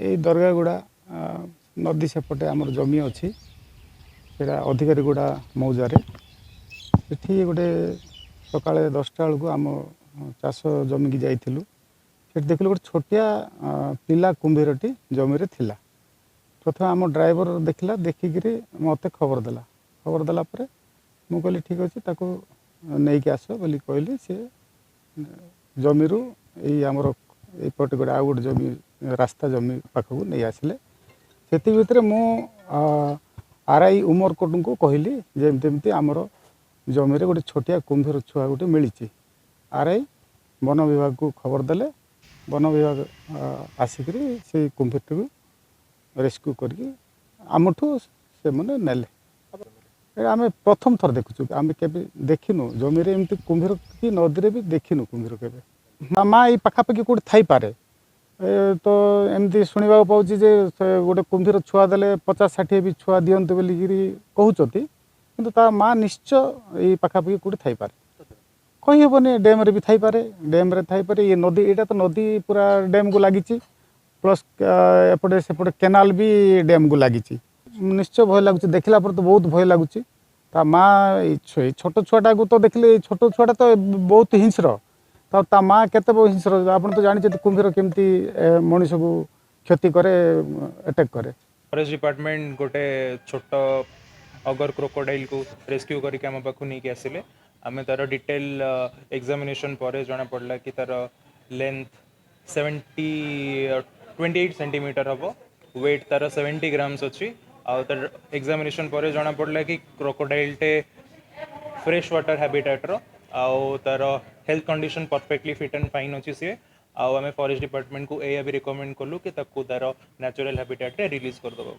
এই ଦରଗାଗୁଡ଼ା ନଦୀ ସେପଟେ ଆମର ଜମି ଅଛି ସେଇଟା ଅଧିକାରୀଗୁଡ଼ା ମୌଜାରେ ସେଠି ଗୋଟେ ସକାଳେ 10ଟା ବେଳକୁ ଆମ ଚାଷ ଜମିକି ଯାଇଥିଲୁ ସେଠି ଦେଖିଲୁ ଗୋଟେ ଛୋଟିଆ ପିଲା କୁମ୍ଭୀରଟି ଜମିରେ ଥିଲା ପ୍ରଥମେ ଆମ ଡ୍ରାଇଭର ଦେଖିଲା ଦେଖିକିରି ମୋତେ ଖବର ଦେଲା ପରେ ମୁଁ କହିଲି ଠିକ୍ ଅଛି ତାକୁ ନେଇକି ଆସ ବୋଲି କହିଲି ସେ ଜମିରୁ ଏଇ ଆମର ଏଇପଟେ ଗୋଟେ ଆଉ ଗୋଟେ ଜମି ରାସ୍ତା ଜମି ପାଖକୁ ନେଇ ଆସିଲେ ସେତିକି ଭିତରେ ମୁଁ ଆର୍ଆଇ ଉମରକୋଟଙ୍କୁ କହିଲି ଯେ ଏମିତି ଏମିତି ଆମର ଜମିରେ ଗୋଟେ ଛୋଟିଆ କୁମ୍ଭୀର ଛୁଆ ଗୋଟେ ମିଳିଛି ଆର୍ଆଇ ବନ ବିଭାଗକୁ ଖବର ଦେଲେ ବନ ବିଭାଗ ଆସିକରି ସେଇ କୁମ୍ଭୀରଟିକୁ ରେସ୍କ୍ୟୁ କରିକି ଆମଠୁ ସେମାନେ ନେଲେ ଆମେ ପ୍ରଥମ ଥର ଦେଖୁଛୁ ଆମେ କେବେ ଦେଖିନୁ ଜମିରେ ଏମିତି କୁମ୍ଭୀର କି ନଦୀରେ ବି ଦେଖିନୁ କୁମ୍ଭୀର କେବେ ମା ଏଇ ପାଖାପାଖି କେଉଁଠି ଥାଇପାରେ ତ ଏମିତି ଶୁଣିବାକୁ ପାଉଛି ଯେ ଗୋଟେ କୁମ୍ଭୀର ଛୁଆ ଦେଲେ 50-60 ବି ଛୁଆ ଦିଅନ୍ତି ବୋଲିକିରି କହୁଛନ୍ତି କିନ୍ତୁ ତା ମା ନିଶ୍ଚୟ ଏଇ ପାଖାପାଖି କେଉଁଠି ଥାଇପାରେ କହିହେବନି ଡ୍ୟାମ୍ରେ ବି ଥାଇପାରେ ଡ୍ୟାମ୍ରେ ଥାଇପାରେ ଇଏ ନଦୀ ଏଇଟା ତ ନଦୀ ପୁରା ଡ୍ୟାମ୍କୁ ଲାଗିଛି ପ୍ଲସ୍ ଏପଟେ ସେପଟେ କେନାଲ ବି ଡ୍ୟାମ୍କୁ ଲାଗିଛି ନିଶ୍ଚୟ ଭୟ ଲାଗୁଛି ଦେଖିଲା ପରେ ତ ବହୁତ ଭୟ ଲାଗୁଛି ତା ମା ଏଇ ଛୋଟ ଛୁଆଟାକୁ ତ ଦେଖିଲେ ଏଇ ଛୋଟ ଛୁଆଟା ତ ବହୁତ ହିଂସ୍ର ତା ମା କେତେ ହିଂସ୍ର ଆପଣ ତ ଜାଣିଛନ୍ତି କୁମ୍ଭୀର କେମିତି ମଣିଷକୁ କ୍ଷତି करे अटैक करे फॉरेस्ट डिपार्टमेंट गोटे छोट अगर क्रोकोडाइल को रेस्क्यू करके आम पाखु नहीं आसिले आम तार डिटेल एग्जामिनेशन पर जना पड़ा कि तार लेंथ 28 सेंटीमीटर हम वेट तार 70 ग्राम्स अच्छी आर एग्जामिनेशन पर जना पड़ा कि क्रोकोडाइल टे फ्रेश वाटर हैबिटेटर आउ तार health condition perfectly fit and fine अच्छी सी आउ आम फॉरेस्ट डिपार्टमेंट को यह भी रिकमेंड कलु कि तार नेचुरल हैबिटेट रिलीज करदेबा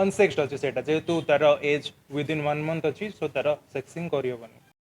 अनसेक्सड अच्छे से जेहेतु तार एज विदिन 1 मंथ अच्छी सो तार सेक्सिंग करहबनी